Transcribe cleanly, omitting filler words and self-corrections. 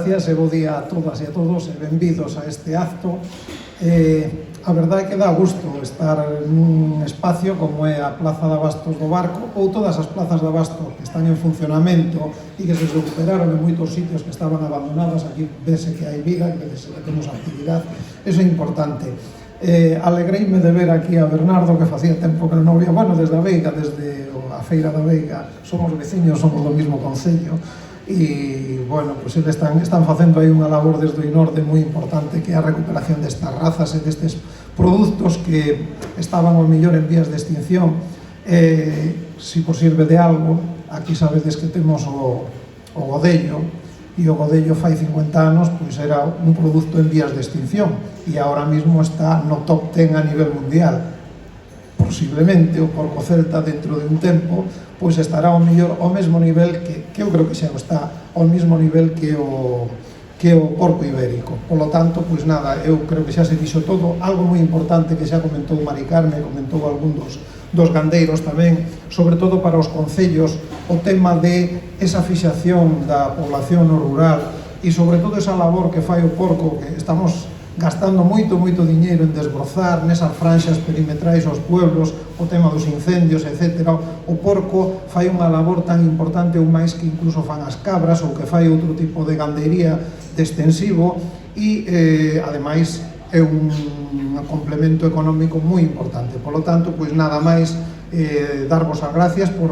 Gracias e bo día a todas e a todos e benvidos a este acto. A verdade é que dá gusto estar nun espacio como é a Plaza de Abastos do Barco ou todas as plazas de abasto que están en funcionamento e que se recuperaron en moitos sitios que estaban abandonadas. Aquí vese que hai vida, que vese que temos actividade, eso é importante. Alegreime de ver aquí a Bernardo, que facía tempo que non vía, bueno, desde a Veiga, desde a Feira da Veiga, somos veciños, somos do mismo concello, e, bueno, pues eles están facendo aí unha labor desde o INORDE moi importante, que é a recuperación destas razas e destes produtos que estaban ao mellor en vías de extinción. Si vos sirve de algo, aquí sabedes que temos o godello, e o godello fai 50 anos pois era un produto en vías de extinción e ahora mismo está no top 10 a nivel mundial. Posiblemente o porco celta dentro de un tempo pois estará ao mellor ao mesmo nivel que eu creo que xa está ao mesmo nivel que o porco ibérico. Polo tanto, pois nada, eu creo que xa se dixo todo. Algo moi importante que xa comentou Mari Carme, comentou algún dos gandeiros tamén, sobre todo para os concellos, o tema de esa fixación da población no rural e sobre todo esa labor que fai o porco, que estamos gastando moito diñeiro en desbrozar nesas franxas perimetrais aos pueblos, o tema dos incendios, etc. O porco fai unha labor tan importante ou máis que incluso fan as cabras ou que fai outro tipo de gandeiría de extensivo e, ademais, é un complemento económico moi importante. Polo tanto, pois nada máis, darvos as gracias por